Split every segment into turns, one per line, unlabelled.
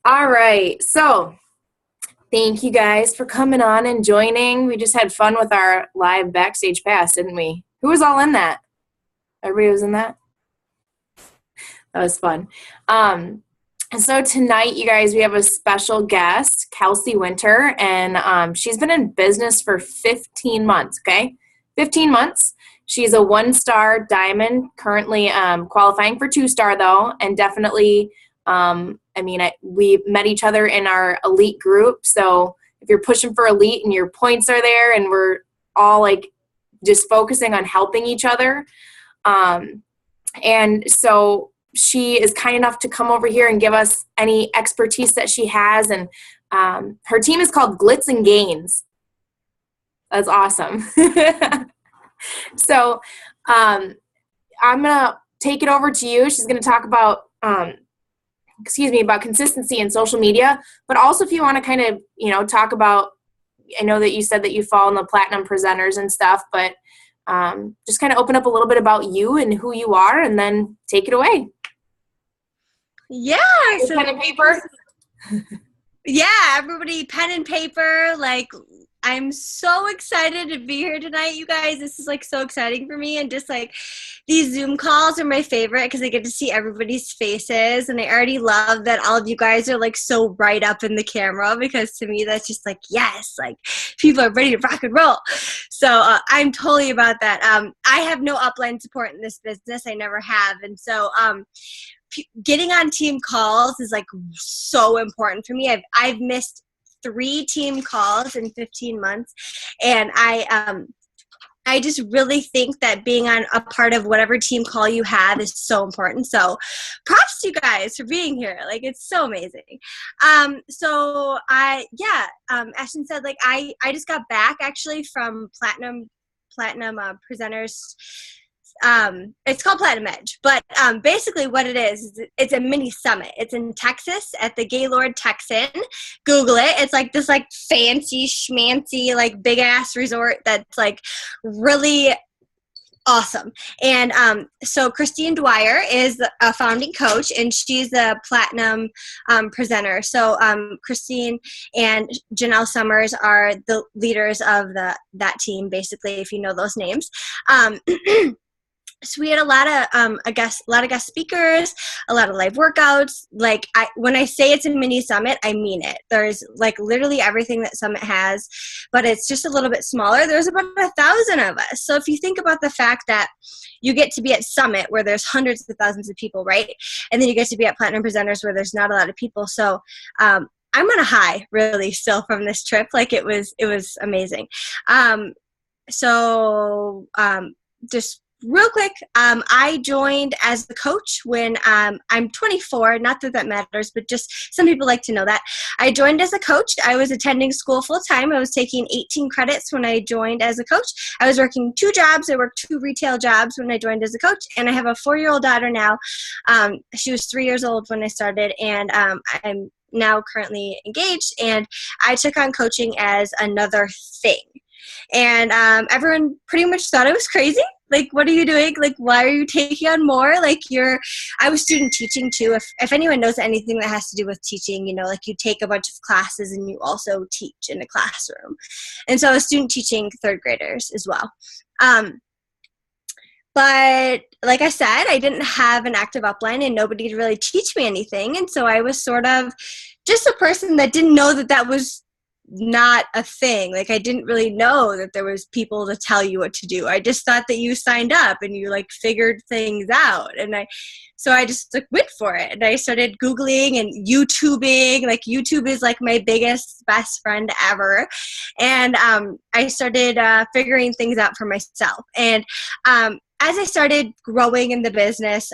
All right. So thank you guys for coming on and joining. We just had fun with our live backstage pass, didn't we? Who was all in that? Everybody was in that? That was fun. So tonight, you guys, we have a special guest, Kelsi Winter, and she's been in business for 15 months, okay? 15 months. She's a 1-star diamond, currently qualifying for 2-star, though, and definitely, we met each other in our elite group, so if you're pushing for elite and your points are there and we're all, just focusing on helping each other, and so she is kind enough to come over here and give us any expertise that she has. And her team is called Glitz and Gains. That's awesome. So I'm going to take it over to you. She's going to talk about, about consistency in social media. But also if you want to kind of, talk about, I know that you said that you fall in the platinum presenters and stuff, but just kind of open up a little bit about you and who you are, and then take it away.
Yeah.
So pen and paper.
Yeah, everybody, pen and paper. I'm so excited to be here tonight, you guys. This is so exciting for me, and just these Zoom calls are my favorite because I get to see everybody's faces, and I already love that all of you guys are so right up in the camera, because to me that's just yes, people are ready to rock and roll. So I'm totally about that. I have no upline support in this business. I never have, and so getting on team calls is so important for me. I've missed 3 team calls in 15 months, and I just really think that being on a part of whatever team call you have is so important. So props to you guys for being here. It's so amazing. Ashton said, I just got back actually from platinum presenters. It's called Platinum Edge, but basically what it is it's a mini summit. It's in Texas at the Gaylord Texan. Google it. It's this fancy schmancy big ass resort that's really awesome. And so Christine Dwyer is a founding coach, and she's a platinum presenter. So Christine and Janelle Summers are the leaders of that team, basically, if you know those names. So we had a lot of guest speakers, a lot of live workouts. When I say it's a mini summit, I mean it. There's literally everything that Summit has, but it's just a little bit smaller. There's about 1,000 of us. So if you think about the fact that you get to be at Summit where there's hundreds of thousands of people, right? And then you get to be at Platinum Presenters where there's not a lot of people. So I'm on a high, really, still from this trip. It was amazing. Just real quick, I joined as the coach when I'm 24. Not that matters, but just some people like to know that. I joined as a coach. I was attending school full-time. I was taking 18 credits when I joined as a coach. I was working 2 jobs. I worked 2 retail jobs when I joined as a coach, and I have a 4-year-old daughter now. She was 3 years old when I started, and I'm now currently engaged, and I took on coaching as another thing. And everyone pretty much thought I was crazy. What are you doing? Why are you taking on more? I was student teaching too. If anyone knows anything that has to do with teaching, you take a bunch of classes and you also teach in a classroom. And so I was student teaching 3rd graders as well. But like I said, I didn't have an active upline and nobody to really teach me anything. And so I was sort of just a person that didn't know that was not a thing. I didn't really know that there was people to tell you what to do. I just thought that you signed up and you figured things out. And so I just went for it. And I started Googling and YouTubing. YouTube is my best friend ever. And I started figuring things out for myself. And as I started growing in the business,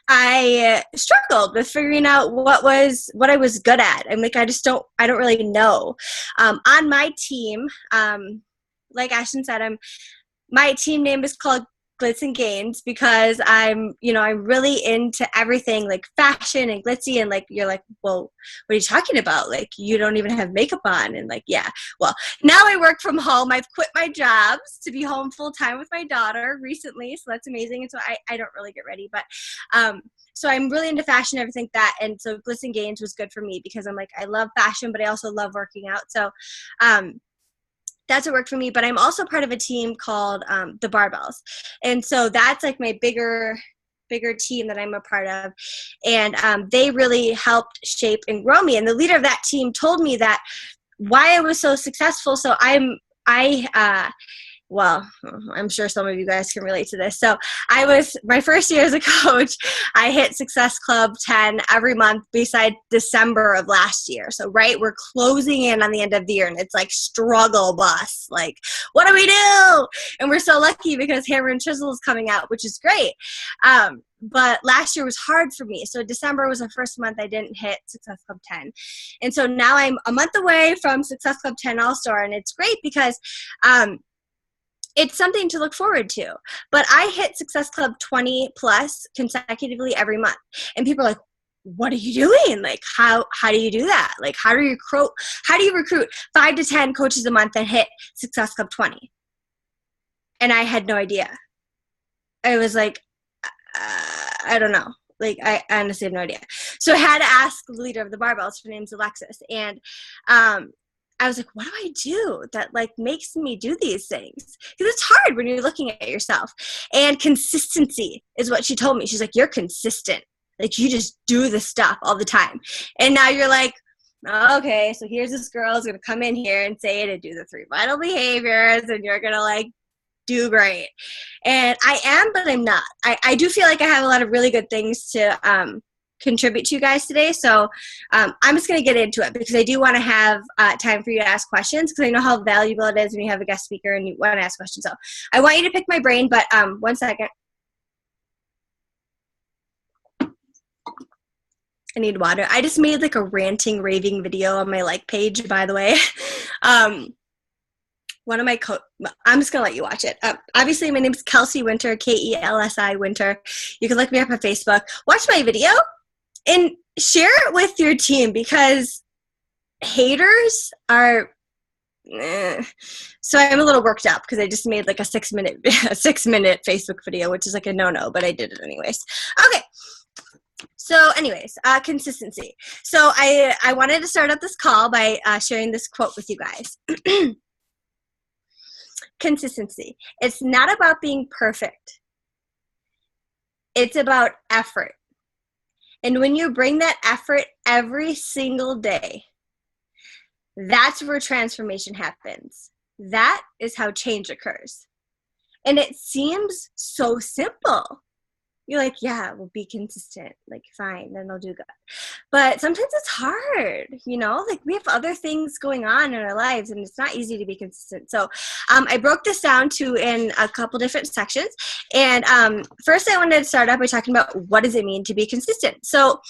I struggled with figuring out what I was good at. I'm I don't really know. On my team, like Ashton said, my team name is called Glitz and Gains because I'm really into everything like fashion and glitzy, and like you're like, well, what are you talking about? Like you don't even have makeup on. And like, yeah, well, now I work from home. I've quit my jobs to be home full time with my daughter recently, so that's amazing. And so I don't really get ready, but so I'm really into fashion and everything like that. And so Glitz and Gains was good for me because I'm like, I love fashion, but I also love working out. So that's what worked for me. But I'm also part of a team called the Barbells. And so that's like my bigger team that I'm a part of. And they really helped shape and grow me. And the leader of that team told me that why I was so successful. So well, I'm sure some of you guys can relate to this. So my first year as a coach, I hit Success Club 10 every month beside December of last year. So, right, we're closing in on the end of the year and it's like struggle bus. Like, what do we do? And we're so lucky because Hammer and Chisel is coming out, which is great. But last year was hard for me. So December was the first month I didn't hit Success Club 10. And so now I'm a month away from Success Club 10 All-Star. And it's great because it's something to look forward to. But I hit Success Club 20 plus consecutively every month. And people are like, what are you doing? Like, how do you do that? Like, how do you recruit 5 to 10 coaches a month and hit Success Club 20? And I had no idea. I was like, I don't know. Like, I honestly have no idea. So I had to ask the leader of the Barbells. Her name's Alexis. And I was like, what do I do that like makes me do these things? Because it's hard when you're looking at yourself. And consistency is what she told me. She's like, you're consistent. Like you just do the stuff all the time. And now you're like, okay, so here's this girl who's going to come in here and say to do the 3 vital behaviors and you're going to like do great. And I am, but I'm not. I do feel like I have a lot of really good things to contribute to you guys today. So I'm just going to get into it because I do want to have time for you to ask questions because I know how valuable it is when you have a guest speaker and you want to ask questions. So I want you to pick my brain, but 1 second. I need water. I just made like a ranting, raving video on my like page, by the way. One of my I'm just going to let you watch it. Obviously, my name is Kelsi Winter, Kelsi Winter. You can look me up on Facebook. Watch my video and share it with your team because haters are so I'm a little worked up because I just made like a 6-minute Facebook video, which is like a no-no, but I did it anyways. Okay. So anyways, consistency. So I wanted to start out this call by sharing this quote with you guys. Consistency. It's not about being perfect. It's about effort. And when you bring that effort every single day, that's where transformation happens. That is how change occurs. And it seems so simple. You're like, yeah, we'll be consistent. Like, fine, then I'll do good. But sometimes it's hard, you know? Like, we have other things going on in our lives, and it's not easy to be consistent. So I broke this down in a couple different sections. And first, I wanted to start off by talking about what does it mean to be consistent. So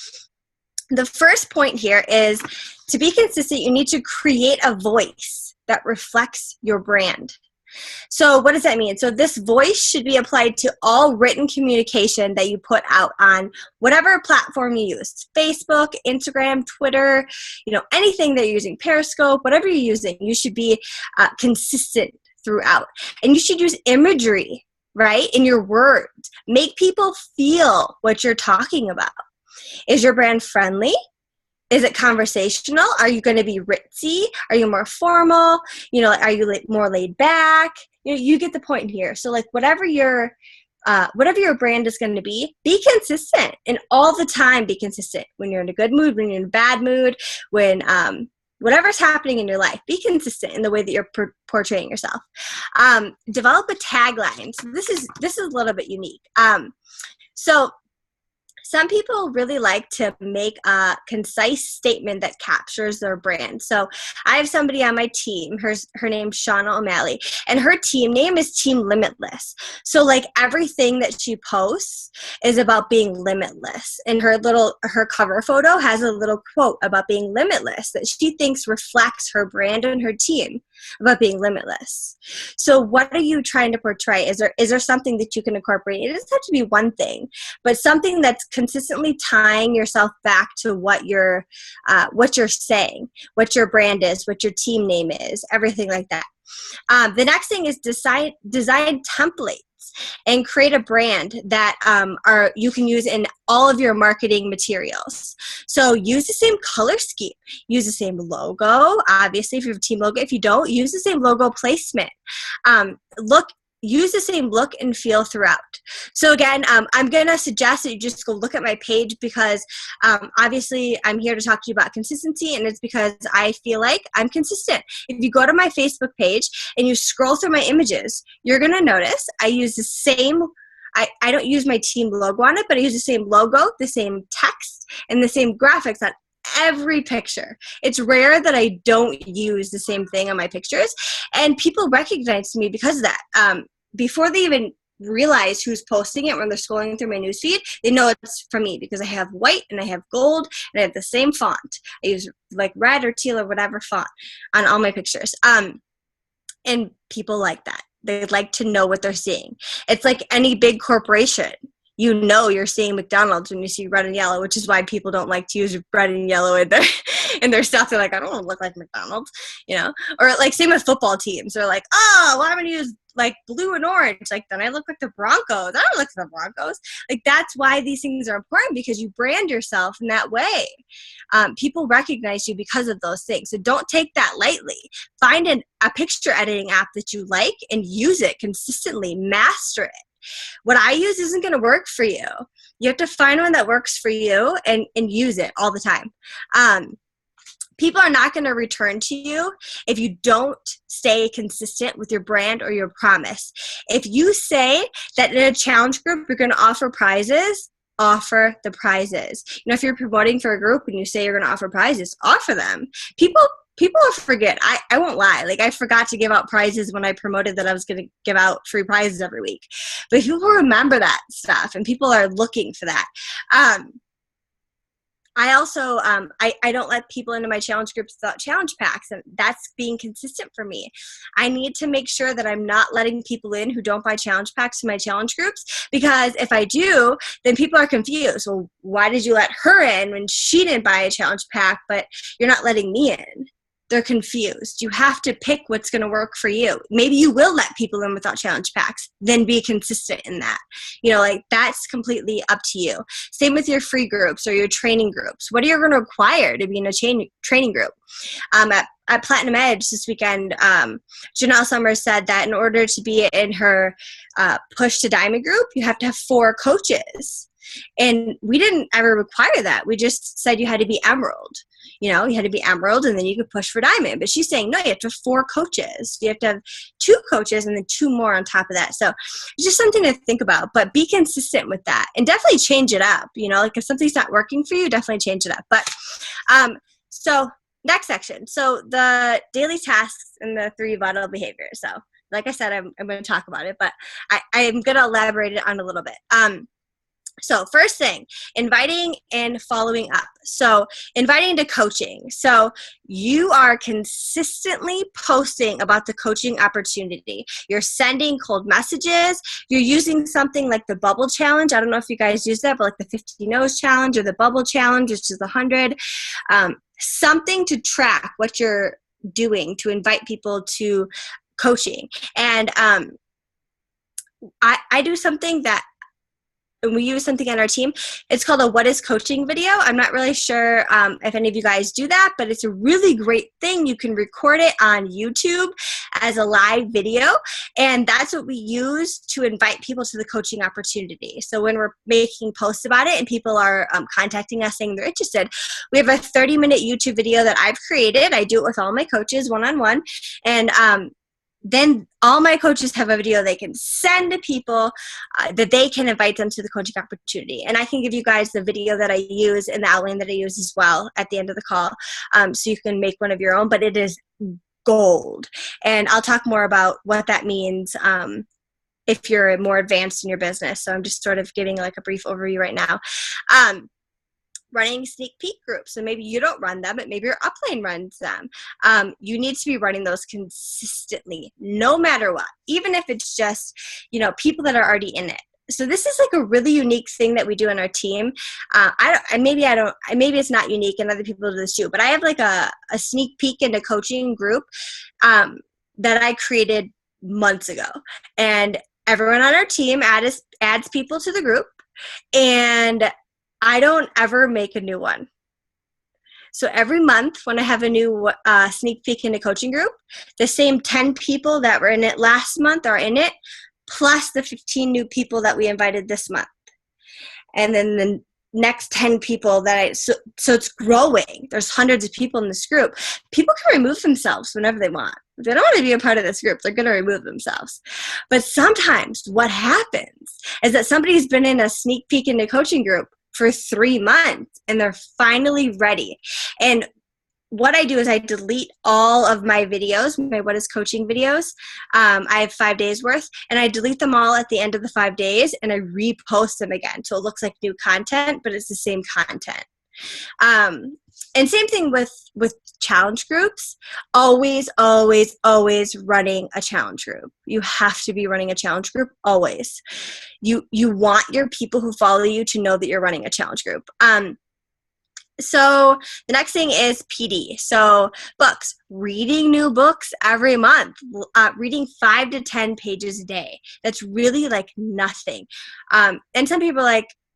the first point here is to be consistent, you need to create a voice that reflects your brand. So what does that mean? So this voice should be applied to all written communication that you put out on whatever platform you use. Facebook, Instagram, Twitter, anything that you're using, Periscope, whatever you're using, you should be consistent throughout. And you should use imagery, right, in your words. Make people feel what you're talking about. Is your brand friendly? Is it conversational? Are you going to be ritzy? Are you more formal? Are you more laid back? You get the point here. So like whatever your brand is going to be consistent, and all the time be consistent. When you're in a good mood, when you're in a bad mood, when whatever's happening in your life, be consistent in the way that you're portraying yourself. Develop a tagline. So this is a little bit unique. So some people really like to make a concise statement that captures their brand. So I have somebody on my team, her name's Shauna O'Malley, and her team name is Team Limitless. So like everything that she posts is about being limitless. And her cover photo has a little quote about being limitless that she thinks reflects her brand and her team. about being limitless. So what are you trying to portray? Is there something that you can incorporate? It doesn't have to be one thing, but something that's consistently tying yourself back to what you're saying, what your brand is, what your team name is, everything like that. The next thing is design templates and create a brand that you can use in all of your marketing materials. So use the same color scheme, use the same logo. Obviously, if you have a team logo, if you don't, use the same logo placement. Use the same look and feel throughout. So again, I'm going to suggest that you just go look at my page because obviously I'm here to talk to you about consistency, and it's because I feel like I'm consistent. If you go to my Facebook page and you scroll through my images, you're going to notice I use the same, I don't use my team logo on it, but I use the same logo, the same text, and the same graphics on every picture. It's rare that I don't use the same thing on my pictures, and people recognize me because of that. Before they even realize who's posting it when they're scrolling through my newsfeed, they know it's from me because I have white and I have gold and I have the same font. I use like red or teal or whatever font on all my pictures. And people like that. They like to know what they're seeing. It's like any big corporation. You know you're seeing McDonald's when you see red and yellow, which is why people don't like to use red and yellow in their stuff. They're like, I don't want to look like McDonald's, you know? Or like same with football teams. They're like, oh, well, I'm going to use like blue and orange. Like then I look like the Broncos. I don't look like the Broncos. Like that's why these things are important, because you brand yourself in that way. People recognize you because of those things. So don't take that lightly. Find a picture editing app that you like and use it consistently. Master it. What I use isn't going to work for you. You have to find one that works for you and use it all the time. People are not going to return to you if you don't stay consistent with your brand or your promise. If you say that in a challenge group you're going to offer prizes, offer the prizes. You know, if you're promoting for a group and you say you're going to offer prizes, offer them. People will forget. I won't lie. Like I forgot to give out prizes when I promoted that I was going to give out free prizes every week. But people remember that stuff and people are looking for that. I also, I don't let people into my challenge groups without challenge packs, and that's being consistent for me. I need to make sure that I'm not letting people in who don't buy challenge packs to my challenge groups, because if I do, then people are confused. Well, why did you let her in when she didn't buy a challenge pack, but you're not letting me in? They're confused. You have to pick what's going to work for you. Maybe you will let people in without challenge packs, then be consistent in that. You know, like that's completely up to you. Same with your free groups or your training groups. What are you going to require to be in a training group? At Platinum Edge this weekend, Janelle Summers said that in order to be in her Push to Diamond group, you have to have 4 coaches. And we didn't ever require that. We just said you had to be Emerald. You know, you had to be Emerald and then you could push for Diamond. But she's saying, no, you have to have 4 coaches. You have to have 2 coaches and then 2 more on top of that. So it's just something to think about. But be consistent with that and definitely change it up. You know, like if something's not working for you, definitely change it up. But so next section. So the daily tasks and the 3 vital behaviors. So like I said, I'm going to talk about it, but I'm going to elaborate it on a little bit. So first thing, inviting and following up. So inviting to coaching. So you are consistently posting about the coaching opportunity. You're sending cold messages. You're using something like the bubble challenge. I don't know if you guys use that, but like the 50 no's challenge or the bubble challenge, which is the 100. Something to track what you're doing to invite people to coaching. And I do something that, and we use something on our team. It's called a What is Coaching video. I'm not really sure if any of you guys do that, but it's a really great thing. You can record it on YouTube as a live video, and that's what we use to invite people to the coaching opportunity. So when we're making posts about it and people are contacting us saying they're interested, we have a 30-minute YouTube video that I've created. I do it with all my coaches one-on-one, and then all my coaches have a video they can send to people that they can invite them to the coaching opportunity. And I can give you guys the video that I use and the outline that I use as well at the end of the call, so you can make one of your own, but it is gold. And I'll talk more about what that means if you're more advanced in your business. So I'm just sort of giving like a brief overview right now. running sneak peek groups. So maybe you don't run them, but maybe your upline runs them. You need to be running those consistently, no matter what, even if it's just, people that are already in it. So this is like a really unique thing that we do in our team. Maybe it's not unique and other people do this too, but I have like a sneak peek into coaching group that I created months ago. And everyone on our team adds people to the group, and I don't ever make a new one. So every month when I have a new sneak peek into coaching group, the same 10 people that were in it last month are in it, plus the 15 new people that we invited this month. And then the next 10 people so it's growing. There's hundreds of people in this group. People can remove themselves whenever they want. If they don't want to be a part of this group, they're going to remove themselves. But sometimes what happens is that somebody's been in a sneak peek into coaching group for 3 months and they're finally ready. And what I do is I delete all of my videos, my What is Coaching videos. I have 5 days worth, and I delete them all at the end of the 5 days, and I repost them again. So it looks like new content, but it's the same content. And same thing with challenge groups. Always, always, always running a challenge group. You have to be running a challenge group, always. You want your people who follow you to know that you're running a challenge group. So the next thing is PD. So books, reading new books every month, reading 5 to 10 pages a day. That's really like nothing. And some people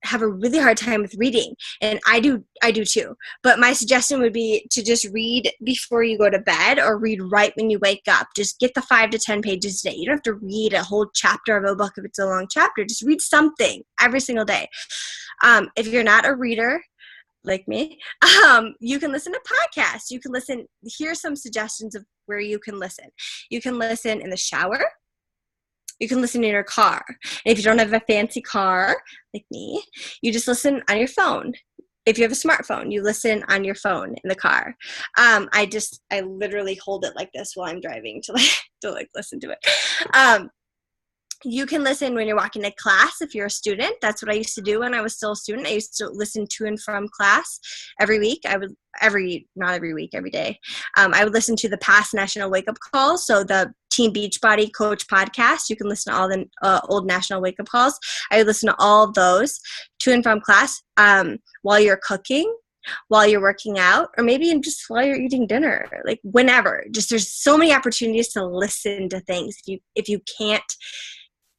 have a really hard time with reading, and I do too. But my suggestion would be to just read before you go to bed or read right when you wake up. Just get the 5 to 10 pages a day. You don't have to read a whole chapter of a book if it's a long chapter. Just read something every single day. If you're not a reader like me, you can listen to podcasts. You can listen. Here's some suggestions of where you can listen. You can listen in the shower. You can listen in your car. And if you don't have a fancy car like me, you just listen on your phone. If you have a smartphone, you listen on your phone in the car. I literally hold it like this while I'm driving to listen to it. You can listen when you're walking to class if you're a student. That's what I used to do when I was still a student. I used to listen to and from class every week. Not every week, every day. I would listen to the past National Wake Up Calls. So the Team Beachbody Coach podcast, you can listen to all the old National Wake Up Calls. I would listen to all of those to and from class while you're cooking, while you're working out, or maybe just while you're eating dinner, like whenever. Just there's so many opportunities to listen to things. If you can't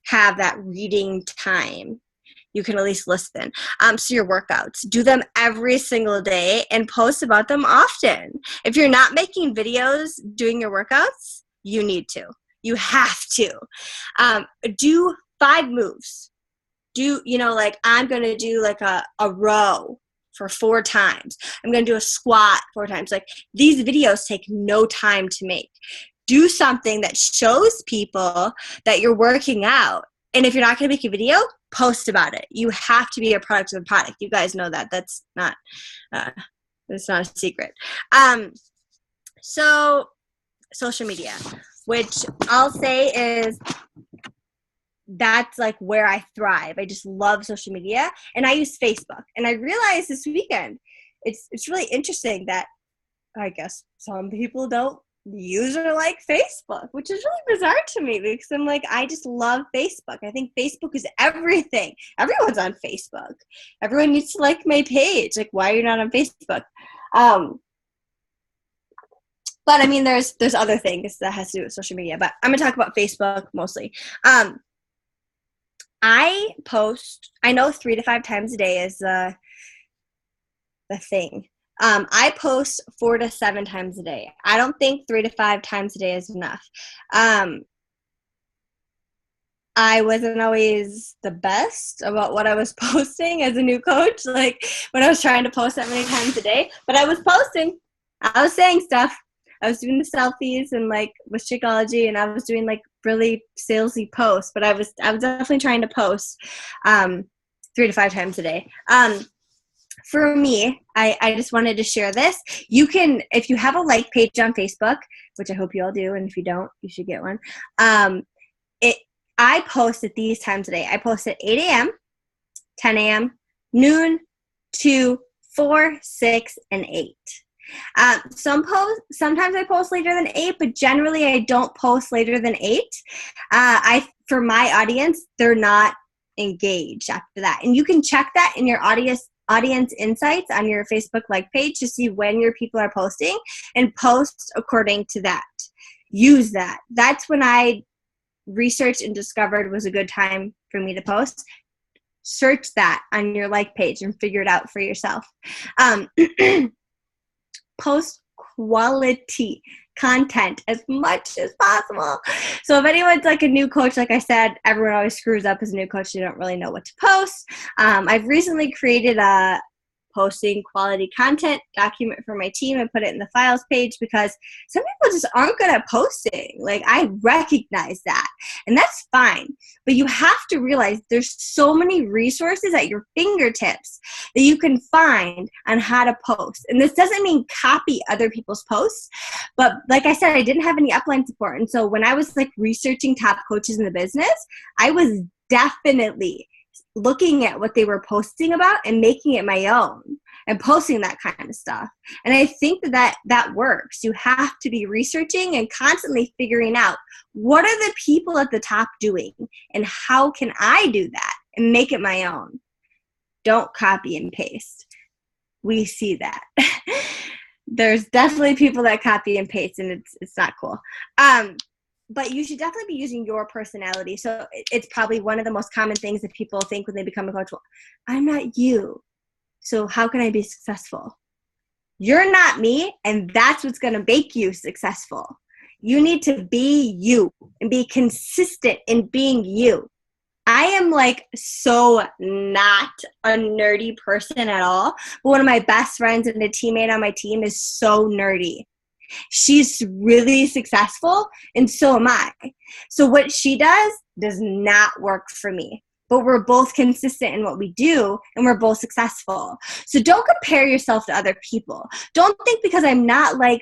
have that reading time, you can at least listen. So your workouts, do them every single day and post about them often. If you're not making videos doing your workouts, you need to. You have to. Do 5 moves. I'm going to do like a row for 4 times. I'm going to do a squat 4 times. Like, these videos take no time to make. Do something that shows people that you're working out. And if you're not going to make a video, post about it. You have to be a product of the product. You guys know that. That's not a secret. So social media, which I'll say is that's like where I thrive. I just love social media, and I use Facebook. And I realized this weekend, it's really interesting that I guess some people don't use or like Facebook, which is really bizarre to me because I'm like, I just love Facebook. I think Facebook is everything. Everyone's on Facebook. Everyone needs to like my page. Like, why are you not on Facebook? But I mean, there's other things that has to do with social media, but I'm going to talk about Facebook mostly. I post, I know 3 to 5 times a day is the thing. I post 4 to 7 times a day. I don't think 3 to 5 times a day is enough. I wasn't always the best about what I was posting as a new coach, like when I was trying to post that many times a day, but I was posting. I was saying stuff. I was doing the selfies and like with Shakeology, and I was doing like really salesy posts, but I was definitely trying to post 3 to 5 times a day. For me, I just wanted to share this. You can, if you have a like page on Facebook, which I hope you all do, and if you don't, you should get one. I post at these times a day. I post at 8 a.m., 10 a.m., noon, 2, 4, 6, and 8. Sometimes I post later than 8, but generally I don't post later than 8. For my audience, they're not engaged after that. And you can check that in your audience insights on your Facebook like page to see when your people are posting and post according to that. Use that. That's when I researched and discovered was a good time for me to post. Search that on your like page and figure it out for yourself. Post quality content as much as possible. So if anyone's like a new coach, like I said, everyone always screws up as a new coach. They don't really know what to post. I've recently created a posting quality content document for my team and put it in the files page because some people just aren't good at posting. Like, I recognize that, and that's fine. But you have to realize there's so many resources at your fingertips that you can find on how to post. And this doesn't mean copy other people's posts, but like I said, I didn't have any upline support. And so when I was like researching top coaches in the business, I was definitely looking at what they were posting about and making it my own and posting that kind of stuff. And I think that works. You have to be researching and constantly figuring out what are the people at the top doing and how can I do that and make it my own. Don't copy and paste. We see that. There's definitely people that copy and paste, and it's not cool. But you should definitely be using your personality. So it's probably one of the most common things that people think when they become a coach. Well, I'm not you, so how can I be successful? You're not me, and that's what's going to make you successful. You need to be you and be consistent in being you. I am like so not a nerdy person at all, but one of my best friends and a teammate on my team is so nerdy. She's really successful, and so am I. So what she does not work for me, but we're both consistent in what we do, and we're both successful. So don't compare yourself to other people. Don't think because I'm not like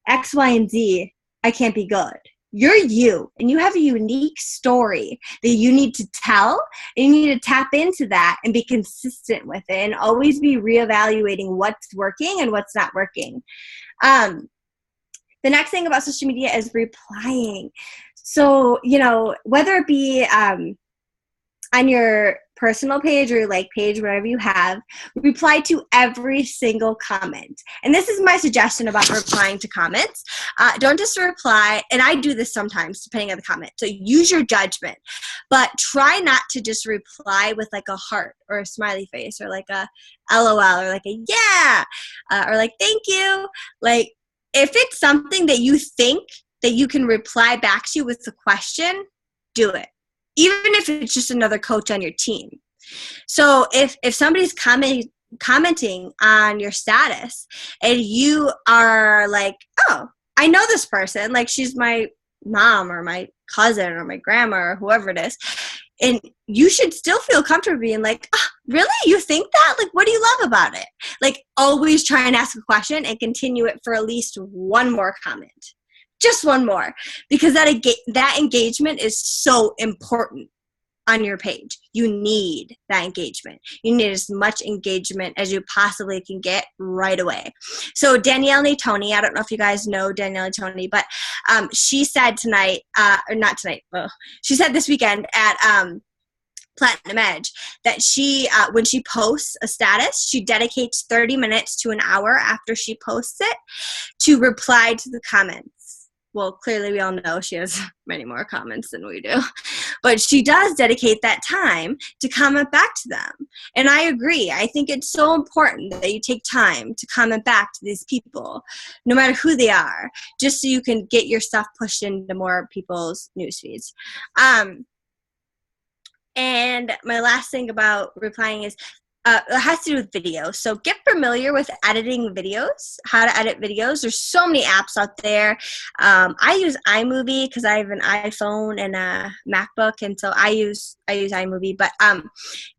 X, Y, and Z, I can't be good. You're you, and you have a unique story that you need to tell, and you need to tap into that and be consistent with it and always be reevaluating what's working and what's not working. The next thing about social media is replying. So, whether it be on your personal page or your like page, whatever you have, reply to every single comment. And this is my suggestion about replying to comments. Don't just reply, and I do this sometimes depending on the comment. So use your judgment, but try not to just reply with like a heart or a smiley face or like a LOL or like a yeah or like thank you. Like, if it's something that you think that you can reply back to with a question, do it. Even if it's just another coach on your team. So if somebody's commenting on your status and you are like, oh, I know this person, like she's my mom or my cousin or my grandma or whoever it is, and you should still feel comfortable being like, oh, really? You think that? Like, what do you love about it? Like, always try and ask a question and continue it for at least one more comment. Just one more. Because that engagement is so important on your page. You need that engagement. You need as much engagement as you possibly can get right away. So Danielle Natoni, I don't know if you guys know Danielle Natoni, but she said tonight, or not tonight, she said this weekend at Platinum Edge that she, when she posts a status, she dedicates 30 minutes to an hour after she posts it to reply to the comments. Well, clearly we all know she has many more comments than we do, but she does dedicate that time to comment back to them. And I agree. I think it's so important that you take time to comment back to these people, no matter who they are, just so you can get your stuff pushed into more people's news feeds. And my last thing about replying is, it has to do with video. So get familiar with editing videos, how to edit videos. There's so many apps out there. I use iMovie because I have an iPhone and a MacBook, and so I use iMovie. But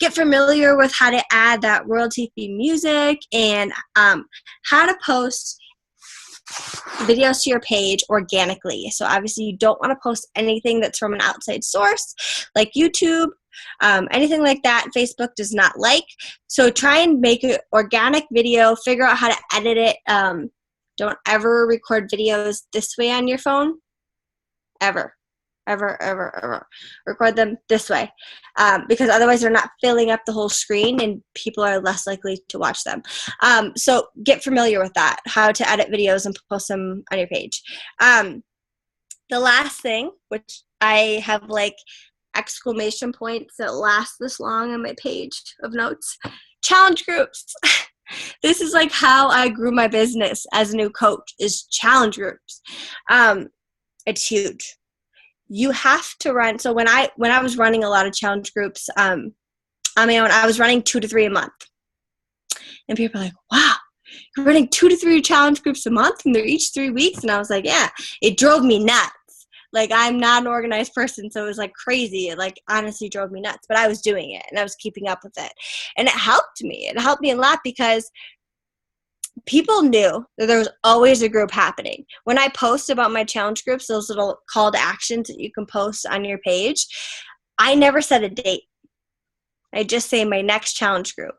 get familiar with how to add that royalty-free music and how to post videos to your page organically. So obviously you don't want to post anything that's from an outside source like YouTube, anything like that. Facebook does not like. So try and make an organic video, figure out how to edit it. Don't ever record videos this way on your phone, ever. Ever. Record them this way, because otherwise they're not filling up the whole screen and people are less likely to watch them. So get familiar with that, how to edit videos and post them on your page. The last thing, which I have like exclamation points that last this long on my page of notes, challenge groups. This is like how I grew my business as a new coach, is challenge groups. It's huge. You have to run. So when I was running a lot of challenge groups on my own, I was running 2 to 3 a month. And people are like, wow, you're running 2 to 3 challenge groups a month and they're each 3 weeks? And I was like, yeah, it drove me nuts. Like, I'm not an organized person, so it was like crazy. It like honestly drove me nuts, but I was doing it and I was keeping up with it. And it helped me. It helped me a lot because people knew that there was always a group happening. When I post about my challenge groups, those little call to actions that you can post on your page, I never set a date. I just say my next challenge group.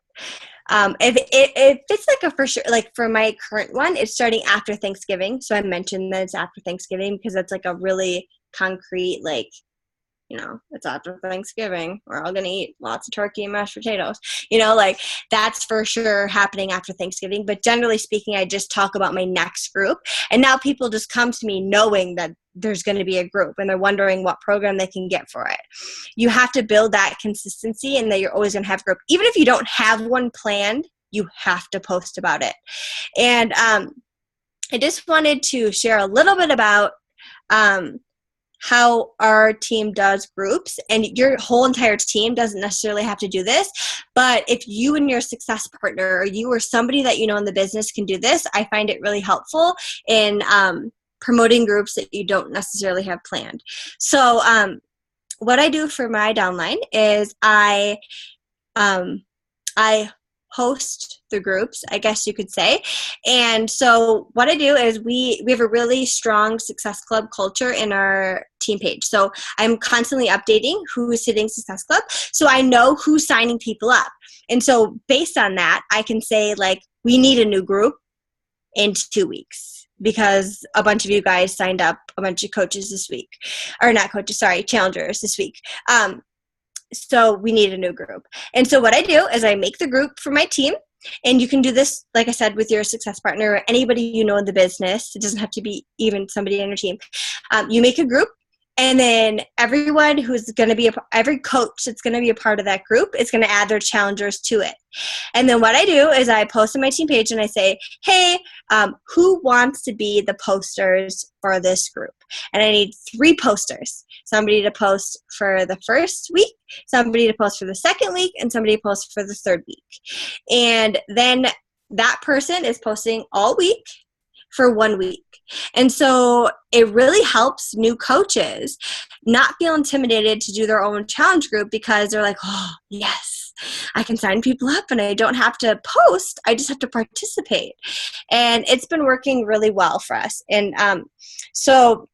If it's like a for sure, like for my current one, it's starting after Thanksgiving. So I mentioned that it's after Thanksgiving because that's like a really concrete, like, you know, it's after Thanksgiving. We're all going to eat lots of turkey and mashed potatoes. You know, like that's for sure happening after Thanksgiving. But generally speaking, I just talk about my next group. And now people just come to me knowing that there's going to be a group and they're wondering what program they can get for it. You have to build that consistency and that you're always going to have a group. Even if you don't have one planned, you have to post about it. And I just wanted to share a little bit about how our team does groups, and your whole entire team doesn't necessarily have to do this, but if you and your success partner or you or somebody that you know in the business can do this, I find it really helpful in promoting groups that you don't necessarily have planned. So what I do for my downline is I host the groups, I guess you could say. And so what I do is we have a really strong Success Club culture in our team page. So I'm constantly updating who's hitting Success Club. So I know who's signing people up. And so based on that, I can say like, we need a new group in 2 weeks because a bunch of you guys signed up, a bunch of coaches this week, or not coaches, sorry, challengers this week. So we need a new group. And so what I do is I make the group for my team. And you can do this, like I said, with your success partner or anybody you know in the business. It doesn't have to be even somebody on your team. You make a group. And then everyone who's going to be, every coach that's going to be a part of that group is going to add their challengers to it. And then what I do is I post on my team page and I say, hey, who wants to be the posters for this group? And I need 3 posters. Somebody to post for the first week, somebody to post for the second week, and somebody to post for the third week. And then that person is posting all week for 1 week. And so it really helps new coaches not feel intimidated to do their own challenge group because they're like, oh, yes, I can sign people up and I don't have to post. I just have to participate. And it's been working really well for us. And so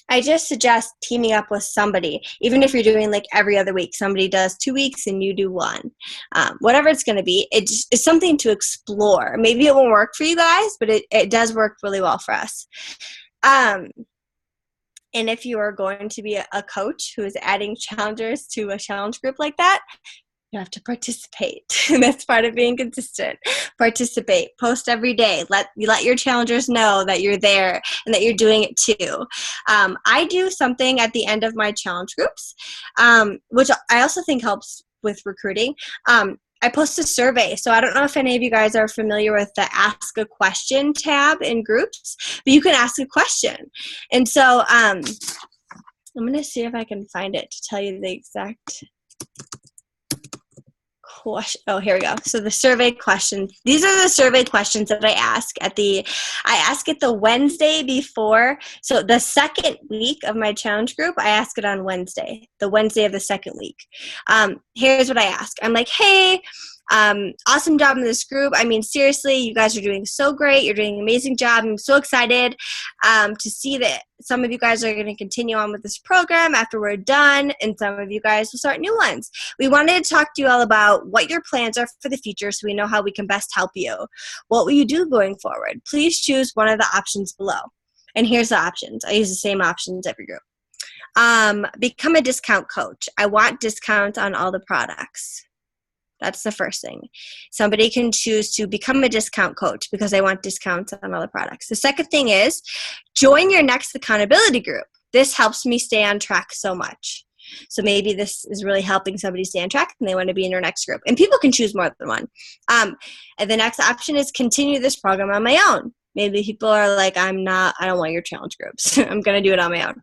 I just suggest teaming up with somebody, even if you're doing like every other week. Somebody does 2 weeks and you do 1. Whatever it's going to be, it's something to explore. Maybe it won't work for you guys, but it does work really well for us. And if you are going to be a coach who is adding challengers to a challenge group like that, you have to participate. And that's part of being consistent. Participate. Post every day. Let your challengers know that you're there and that you're doing it too. I do something at the end of my challenge groups, which I also think helps with recruiting. I post a survey. So I don't know if any of you guys are familiar with the Ask a Question tab in groups, but you can ask a question. And so I'm going to see if I can find it to tell you the exact question. Oh, here we go. So the survey questions. These are the survey questions that I ask at the Wednesday before. So the second week of my challenge group, I ask it on Wednesday, the Wednesday of the second week. Here's what I ask. I'm like, hey, Awesome job in this group. I mean, seriously, you guys are doing so great. You're doing an amazing job. I'm so excited to see that some of you guys are going to continue on with this program after we're done, and some of you guys will start new ones. We wanted to talk to you all about what your plans are for the future so we know how we can best help you. What will you do going forward? Please choose one of the options below. And here's the options. I use the same options every group. Become a discount coach. I want discounts on all the products. That's the first thing. Somebody can choose to become a discount coach because they want discounts on all the products. The second thing is join your next accountability group. This helps me stay on track so much. So maybe this is really helping somebody stay on track and they want to be in your next group. And people can choose more than one. And the next option is continue this program on my own. Maybe people are like, I don't want your challenge groups. I'm going to do it on my own.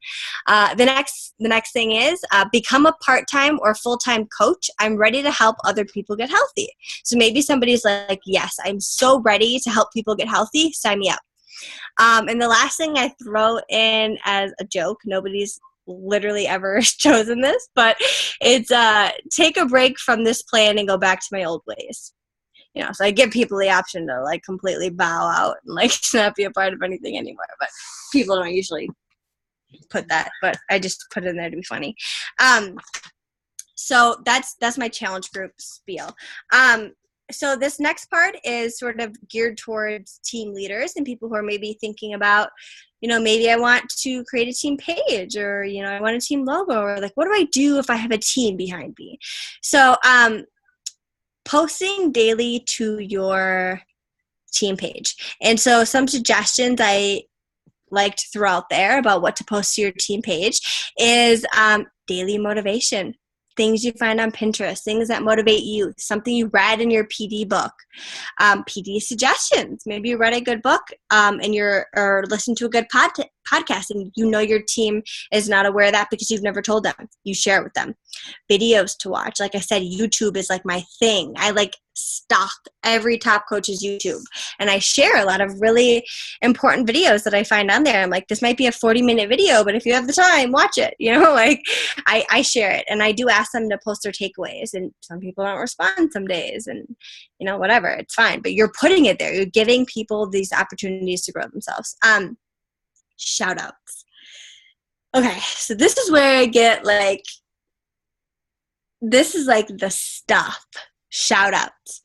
The next thing is become a part-time or full-time coach. I'm ready to help other people get healthy. So maybe somebody's like, yes, I'm so ready to help people get healthy. Sign me up. And the last thing I throw in as a joke, nobody's literally ever chosen this, but it's take a break from this plan and go back to my old ways. You know, so I give people the option to like completely bow out and like not be a part of anything anymore. But people don't usually put that, but I just put it in there to be funny. So that's my challenge group spiel. So this next part is sort of geared towards team leaders and people who are maybe thinking about, you know, maybe I want to create a team page, or, you know, I want a team logo, or like, what do I do if I have a team behind me? So, posting daily to your team page. And so some suggestions I like to throw out there about what to post to your team page is daily motivation, things you find on Pinterest, things that motivate you, something you read in your PD book, PD suggestions. Maybe you read a good book and or listen to a good podcast and you know your team is not aware of that because you've never told them. You share it with them. Videos to watch. Like I said, YouTube is like my thing. I like stalk every top coach's YouTube and I share a lot of really important videos that I find on there. I'm like, this might be a 40-minute video, but if you have the time, watch it. You know, like I share it, and I do ask them to post their takeaways, and some people don't respond some days, and you know, whatever, it's fine, but you're putting it there. You're giving people these opportunities to grow themselves. Shout outs. Okay, so this is where I get like, this is like the stuff. Shout outs.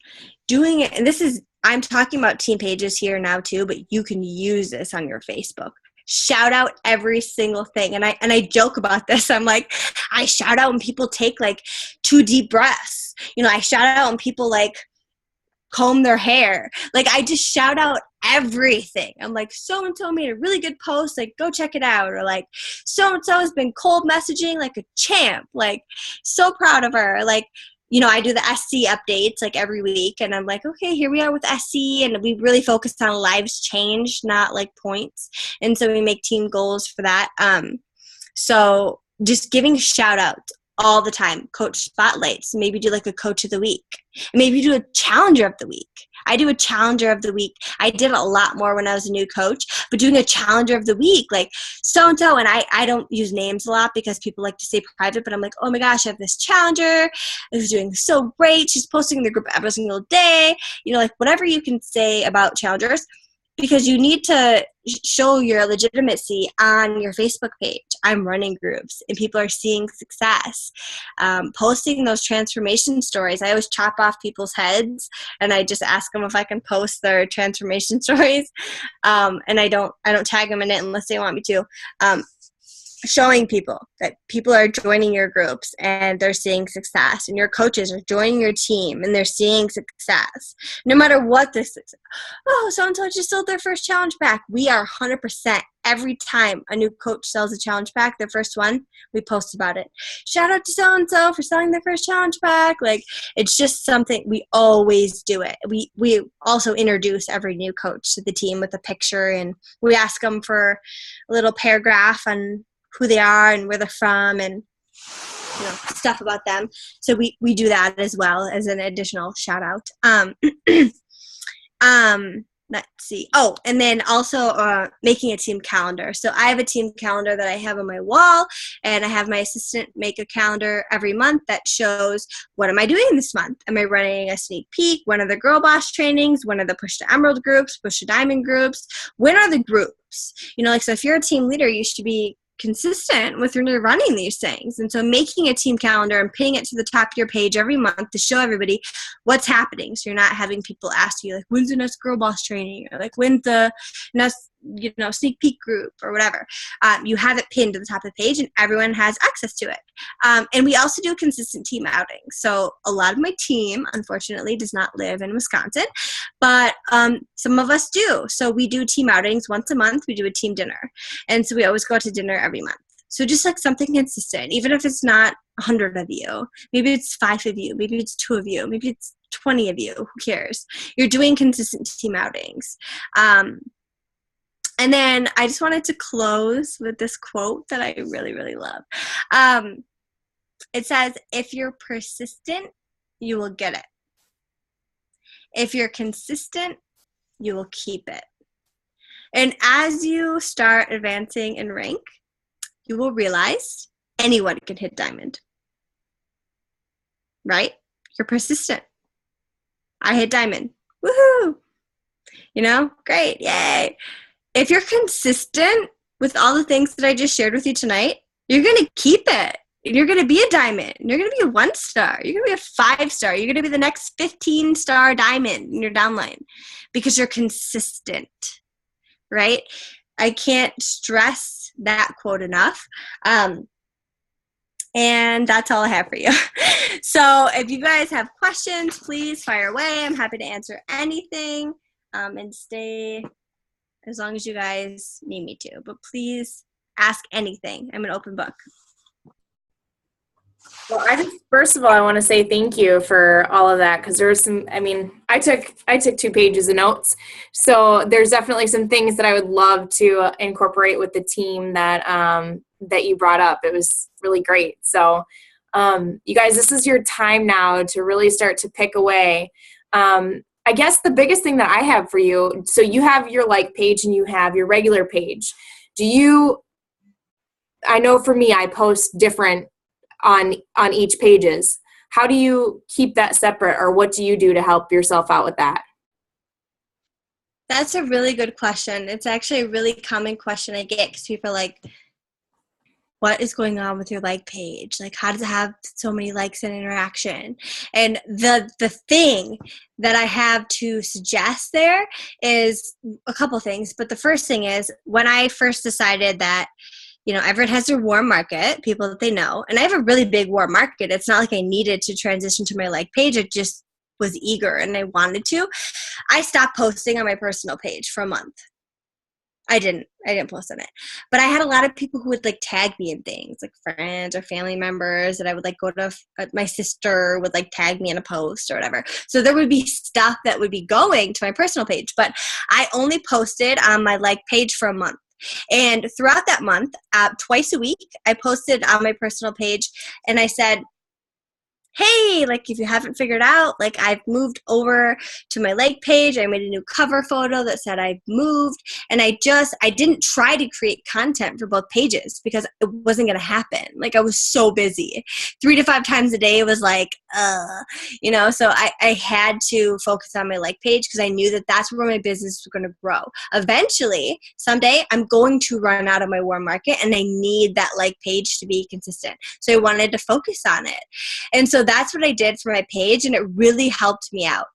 Doing it, and this is, I'm talking about team pages here now too, but you can use this on your Facebook. Shout out every single thing. And I joke about this. I'm like, I shout out when people take like 2 deep breaths. You know, I shout out when people like comb their hair. Like I just shout out everything. I'm like, so-and-so made a really good post, like go check it out. Or like, so-and-so has been cold messaging like a champ. Like so proud of her. Like, you know, I do the SC updates like every week, and I'm like, okay, here we are with SC, and we really focus on lives changed, not like points. And so we make team goals for that. So just giving shout outs all the time. Coach spotlights. Maybe do like a coach of the week. Maybe do a challenger of the week. I do a challenger of the week. I did a lot more when I was a new coach, but doing a challenger of the week, like so-and-so, and I don't use names a lot because people like to stay private, but I'm like, oh my gosh, I have this challenger who's doing so great. She's posting in the group every single day. You know, like whatever you can say about challengers, because you need to show your legitimacy on your Facebook page. I'm running groups and people are seeing success. Posting those transformation stories. I always chop off people's heads and I just ask them if I can post their transformation stories. And I don't tag them in it unless they want me to. Showing people that people are joining your groups and they're seeing success, and your coaches are joining your team and they're seeing success. No matter what this is. Oh, so-and-so just sold their first challenge pack. We are 100%. Every time a new coach sells a challenge pack, their first one, we post about it. Shout out to so-and-so for selling their first challenge pack. Like, it's just something, we always do it. We also introduce every new coach to the team with a picture, and we ask them for a little paragraph on who they are and where they're from, and you know, stuff about them. So we do that as well as an additional shout out. let's see. Oh, and then also making a team calendar. So I have a team calendar that I have on my wall, and I have my assistant make a calendar every month that shows what am I doing this month. Am I running a sneak peek? When are the Girl Boss trainings? When are the Push to Emerald groups? Push to Diamond groups? When are the groups? Like, so if you're a team leader, you should be consistent with when you're running these things. And so making a team calendar and pinning it to the top of your page every month to show everybody what's happening. So you're not having people ask you, like, when's the next Girl Boss training? Or like, when's the next, sneak peek group or whatever. You have it pinned to the top of the page and everyone has access to it. And we also do consistent team outings. So a lot of my team, unfortunately, does not live in Wisconsin, but some of us do. So we do team outings once a month. We do a team dinner. And so we always go to dinner every month. So just like something consistent, even if it's not 100 of you, maybe it's 5 of you, maybe it's 2 of you, maybe it's 20 of you, who cares? You're doing consistent team outings. And then I just wanted to close with this quote that I really, really love. It says, if you're persistent, you will get it. If you're consistent, you will keep it. And as you start advancing in rank, you will realize anyone can hit diamond. Right? You're persistent. I hit diamond. Woohoo! Great. Yay. If you're consistent with all the things that I just shared with you tonight, you're going to keep it. You're going to be a diamond. You're going to be a 1-star. You're going to be a 5-star. You're going to be the next 15-star diamond in your downline because you're consistent, right? I can't stress that quote enough. And that's all I have for you. So if you guys have questions, please fire away. I'm happy to answer anything and stay as long as you guys need me to. But please ask anything. I'm an open book.
Well, first of all, I want to say thank you for all of that, because there was I took 2 pages of notes. So there's definitely some things that I would love to incorporate with the team that you brought up. It was really great. So you guys, this is your time now to really start to pick away. I guess the biggest thing that I have for you, so you have your like page and you have your regular page. I know for me, I post different on each pages. How do you keep that separate, or what do you do to help yourself out with that?
That's a really good question. It's actually a really common question I get, because people are like, what is going on with your like page? Like, how does it have so many likes and interaction? And the thing that I have to suggest there is a couple things. But the first thing is, when I first decided that, everyone has their warm market, people that they know, and I have a really big warm market. It's not like I needed to transition to my like page. I just was eager and I wanted to. I stopped posting on my personal page for a month. I didn't post on it, but I had a lot of people who would like tag me in things, like friends or family members that I would like go to. My sister would like tag me in a post or whatever. So there would be stuff that would be going to my personal page, but I only posted on my like page for a month. And throughout that month, twice a week, I posted on my personal page and I said, hey, like, if you haven't figured out, like, I've moved over to my like page. I made a new cover photo that said I've moved. And I didn't try to create content for both pages because it wasn't going to happen. Like, I was so busy. 3 to 5 times a day was like, so I had to focus on my like page because I knew that that's where my business was going to grow. Eventually, someday, I'm going to run out of my warm market and I need that like page to be consistent. So I wanted to focus on it. And so that's what I did for my page, and it really helped me out.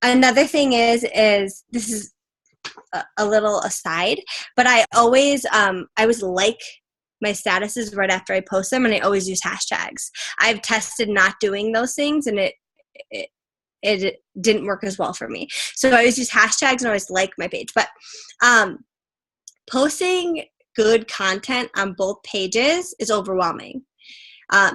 Another thing is this is a little aside, but I always like my statuses right after I post them, and I always use hashtags. I've tested not doing those things, and it didn't work as well for me. So I always use hashtags and I always like my page. But posting good content on both pages is overwhelming.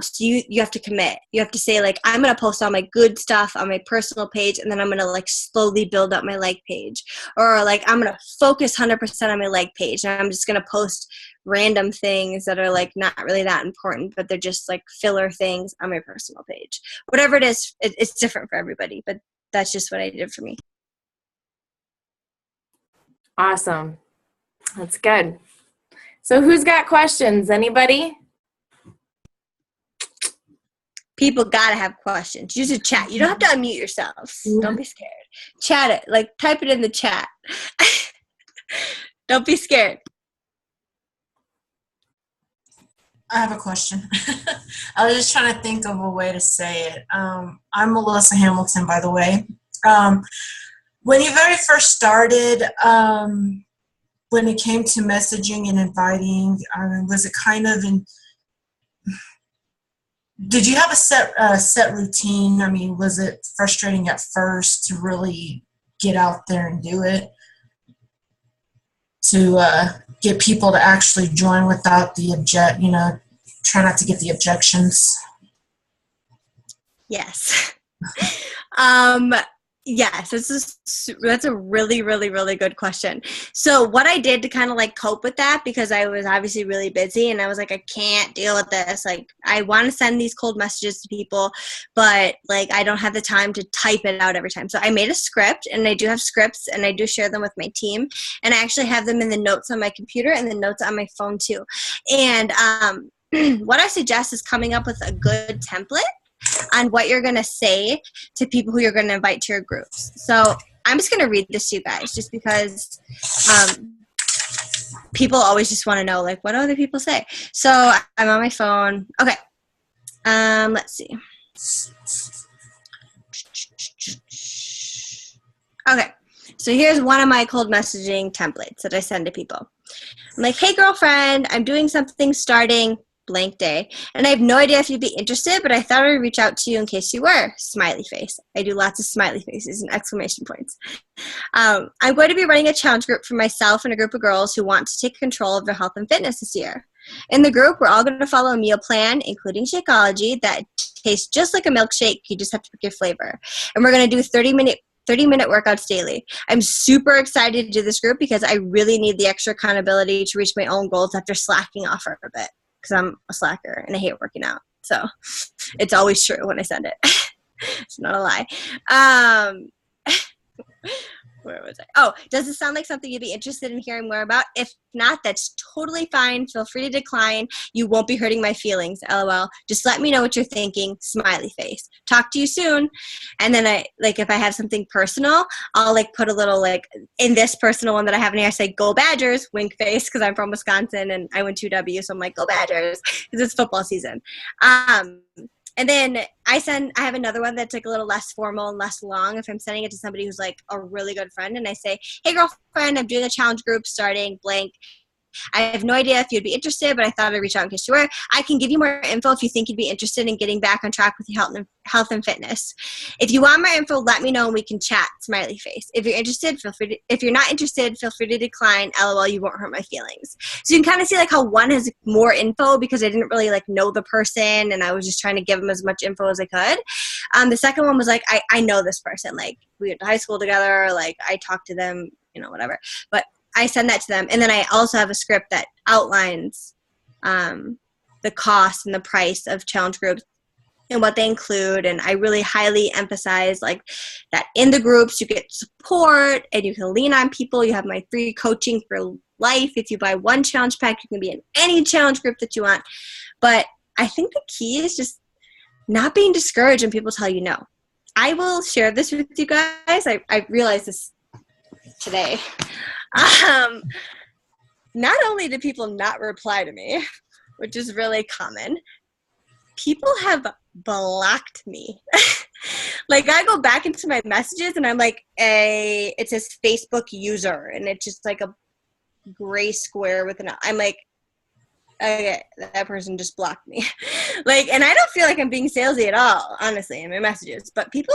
So you have to commit. You have to say, like, I'm going to post all my good stuff on my personal page, and then I'm going to like slowly build up my like page, or like I'm going to focus 100% on my like page, and I'm just going to post random things that are like not really that important, but they're just like filler things on my personal page. Whatever it is, it's different for everybody, but that's just what I did for me.
Awesome. That's good. So who's got questions? Anybody?
People gotta have questions. Use a chat. You don't have to unmute yourselves. Don't be scared. Chat it. Like, type it in the chat. Don't be scared.
I have a question. I was just trying to think of a way to say it. I'm Melissa Hamilton, by the way. When you very first started, when it came to messaging and inviting, was it kind of in? Did you have a set routine? I mean, was it frustrating at first to really get out there and do it? To get people to actually join without the try not to get the objections.
Yes. Yes, that's a really, really, really good question. So what I did to kind of like cope with that, because I was obviously really busy and I was like, I can't deal with this. Like, I want to send these cold messages to people, but like, I don't have the time to type it out every time. So I made a script, and I do have scripts, and I do share them with my team. And I actually have them in the notes on my computer and the notes on my phone too. And what I suggest is coming up with a good template on what you're going to say to people who you're going to invite to your groups. So I'm just going to read this to you guys, just because people always just want to know, like, what do other people say? So I'm on my phone. Okay. Let's see. Okay. So here's one of my cold messaging templates that I send to people. I'm like, hey, girlfriend, I'm doing something starting blank day, and I have no idea if you'd be interested, but I thought I'd reach out to you in case you were. Smiley face. I do lots of smiley faces and exclamation points. I'm going to be running a challenge group for myself and a group of girls who want to take control of their health and fitness this year. In the group, we're all going to follow a meal plan, including Shakeology, that tastes just like a milkshake. You just have to pick your flavor. And we're going to do 30-minute workouts daily. I'm super excited to do this group because I really need the extra accountability to reach my own goals after slacking off for a bit, because I'm a slacker and I hate working out. So it's always true when I send it. It's not a lie. Where was I? Oh, does this sound like something you'd be interested in hearing more about? If not, that's totally fine. Feel free to decline. You won't be hurting my feelings, LOL. Just let me know what you're thinking. Smiley face. Talk to you soon. And then if I have something personal, I'll put a little in this personal one that I have in here, I say, go Badgers, wink face, because I'm from Wisconsin and I went 2W, so I'm like, go Badgers, because it's football season. And then I have another one that's a little less formal and less long if I'm sending it to somebody who's a really good friend, and I say, hey, girlfriend, I'm doing a challenge group starting blank. I have no idea if you'd be interested, but I thought I'd reach out in case you were. I can give you more info if you think you'd be interested in getting back on track with your health and fitness. If you want my info, let me know and we can chat. Smiley face. If you're interested, feel free to, if you're not interested, feel free to decline. LOL, you won't hurt my feelings. So you can kind of see how one has more info because I didn't really know the person and I was just trying to give them as much info as I could. The second one was I know this person. We went to high school together. I talked to them, whatever. But I send that to them. And then I also have a script that outlines the cost and the price of challenge groups and what they include. And I really highly emphasize that in the groups you get support and you can lean on people. You have my free coaching for life. If you buy one challenge pack, you can be in any challenge group that you want. But I think the key is just not being discouraged when people tell you no. I will share this with you guys. I realized this today. Not only do people not reply to me, which is really common, people have blocked me. I go back into my messages and I'm it says Facebook user and it's just a gray square with an, I'm okay, that person just blocked me. And I don't feel like I'm being salesy at all, honestly, in my messages, but people,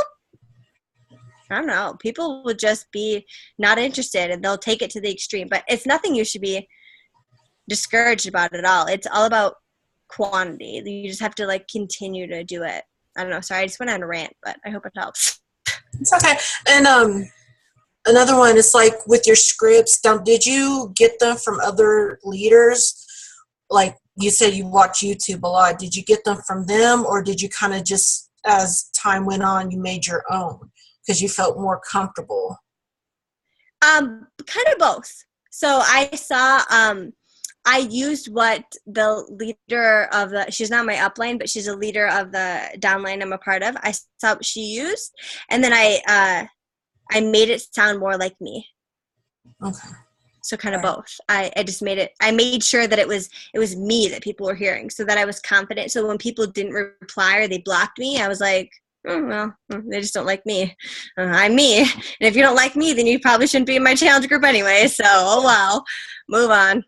I don't know, people will just be not interested and they'll take it to the extreme, but it's nothing you should be discouraged about at all. It's all about quantity. You just have to continue to do it. I don't know. Sorry, I just went on a rant, but I hope it helps.
It's okay. And another one is with your scripts, did you get them from other leaders? You said you watch YouTube a lot. Did you get them from them, or did you kind of just, as time went on, you made your own because you felt more comfortable?
Kind of both. So I saw, I used what the leader of she's not my upline, but she's a leader of the downline I'm a part of. I saw what she used, and then I made it sound more like me.
Okay.
So kind of both. I just I made sure that it was me that people were hearing, so that I was confident. So when people didn't reply or they blocked me, I was like, oh, well, they just don't like me. I'm me. And if you don't like me, then you probably shouldn't be in my challenge group anyway. So, oh well, move on.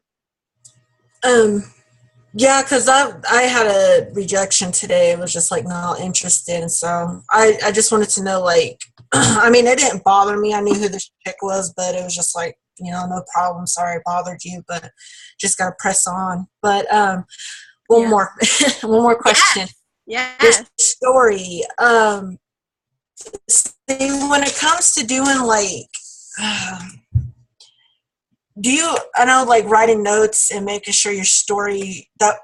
Yeah, because I had a rejection today. It was just like not interested. And so I just wanted to know, like, I mean, it didn't bother me. I knew who the chick was, but it was just like, no problem. Sorry I bothered you, but just got to press on. But one more question.
Yeah.
Your story. See, when it comes to doing like, I know, like writing notes and making sure your story, that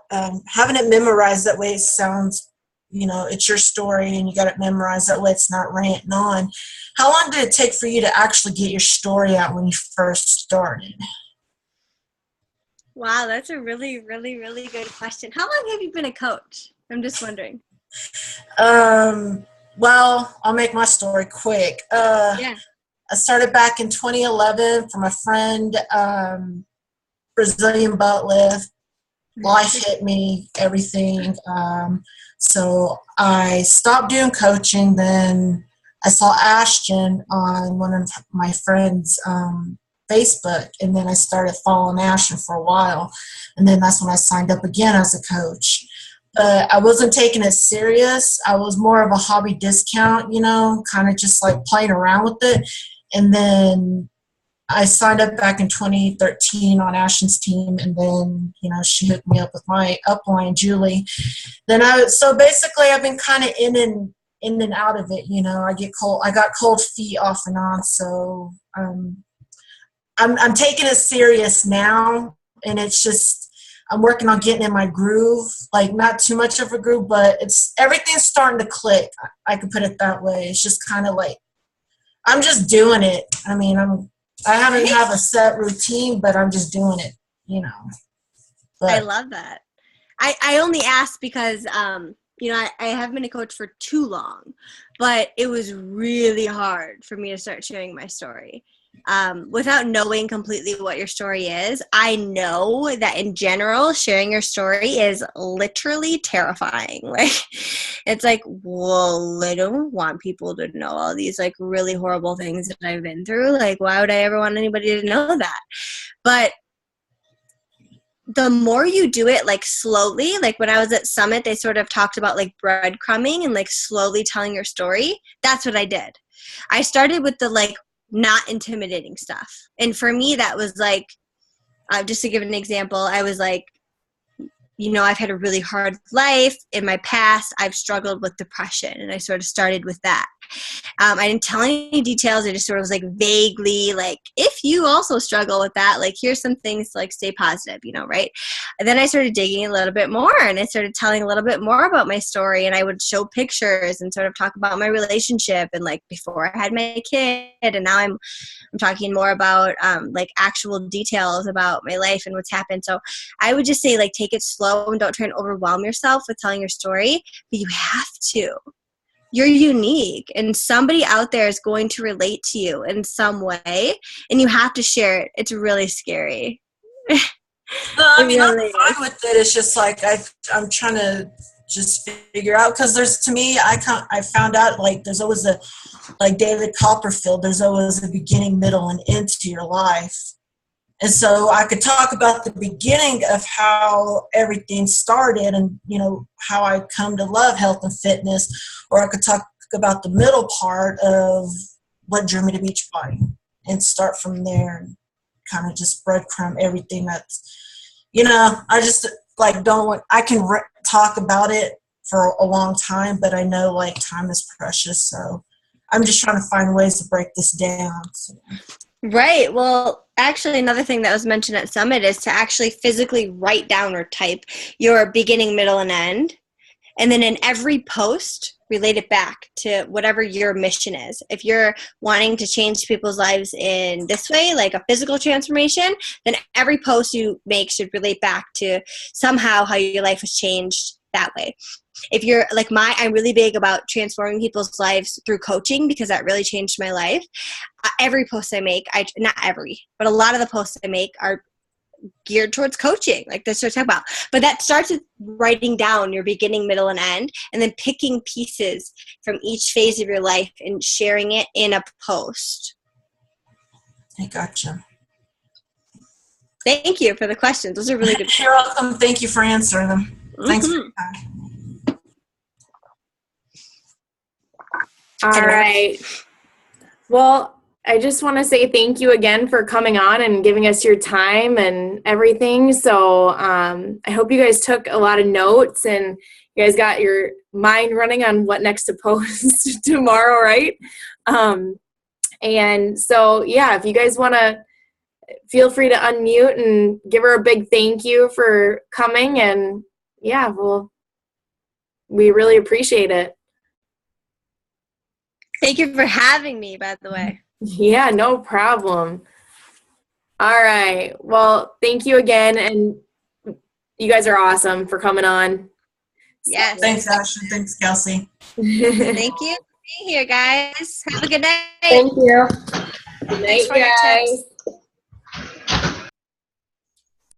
having it memorized that way, it sounds, it's your story and you got it memorized that way, it's not ranting on. How long did it take for you to actually get your story out when you first started?
Wow, that's a really, really, really good question. How long have you been a coach? I'm just wondering.
Well, I'll make my story quick.
Yeah.
I started back in 2011 from a friend, Brazilian butt lift. Life hit me, everything. So I stopped doing coaching. Then I saw Ashton on one of my friends' Facebook, and then I started following Ashton for a while. And then that's when I signed up again as a coach. I wasn't taking it serious. I was more of a hobby discount, kind of just like playing around with it. And then I signed up back in 2013 on Ashton's team, and then, she hooked me up with my upline, Julie. Then so basically I've been kind of in and out of it, I got cold feet off and on. So I'm taking it serious now, and it's just, I'm working on getting in my groove, like not too much of a groove, but everything's starting to click. I could put it that way. It's just kind of like, I'm just doing it. I mean, I haven't have a set routine, but I'm just doing it, But,
I love that. I only asked because, I haven't been a coach for too long, but it was really hard for me to start sharing my story. Without knowing completely what your story is, I know that in general, sharing your story is literally terrifying. Like, it's like, well, I don't want people to know all these like really horrible things that I've been through. Like, why would I ever want anybody to know that? But the more you do it like slowly, like when I was at Summit, they sort of talked about like breadcrumbing and like slowly telling your story. That's what I did. I started with the like not intimidating stuff. And for me, that was like, just to give an example, I was like, I've had a really hard life. In my past, I've struggled with depression, and I sort of started with that. I didn't tell any details. I just sort of was like vaguely like, if you also struggle with that, like here's some things to like stay positive, right? And then I started digging a little bit more, and I started telling a little bit more about my story, and I would show pictures and sort of talk about my relationship and like before I had my kid, and now I'm talking more about like actual details about my life and what's happened. So I would just say like take it slow and don't try and overwhelm yourself with telling your story, but you have to. You're unique, and somebody out there is going to relate to you in some way, and you have to share it. It's really scary.
No, I mean, I'm fine with it. It's just like I'm trying to just figure out, because to me, I found out like there's always like David Copperfield, there's always a beginning, middle, and end to your life. And so I could talk about the beginning of how everything started and, how I come to love health and fitness, or I could talk about the middle part of what drew me to Beachbody and start from there and kind of just breadcrumb everything that's, I just like I can talk about it for a long time, but I know like time is precious. So I'm just trying to find ways to break this down. So.
Right. Well, actually, another thing that was mentioned at Summit is to actually physically write down or type your beginning, middle, and end. And then in every post, relate it back to whatever your mission is. If you're wanting to change people's lives in this way, like a physical transformation, then every post you make should relate back to somehow how your life was changed that way. If you're like I'm really big about transforming people's lives through coaching because that really changed my life. Every post I make, not every, but a lot of the posts I make are geared towards coaching, like that's what I talk about. But that starts with writing down your beginning, middle, and end, and then picking pieces from each phase of your life and sharing it in a post.
I gotcha.
Thank you for the questions. Those are really good.
You're welcome. Thank you for answering them. Thanks for your time.
All right. Well, I just want to say thank you again for coming on and giving us your time and everything. So I hope you guys took a lot of notes and you guys got your mind running on what next to post tomorrow, right? And so, yeah, if you guys want to, feel free to unmute and give her a big thank you for coming. And yeah, we really appreciate it.
Thank you for having me, by the way.
Yeah, no problem. All right. Well, thank you again. And you guys are awesome for coming on.
Yes.
Thanks, Ashley. Thanks, Kelsi.
Thank you for being here, guys. Have a good night.
Thank you. Good night,
Thanks for your
guys.
tips.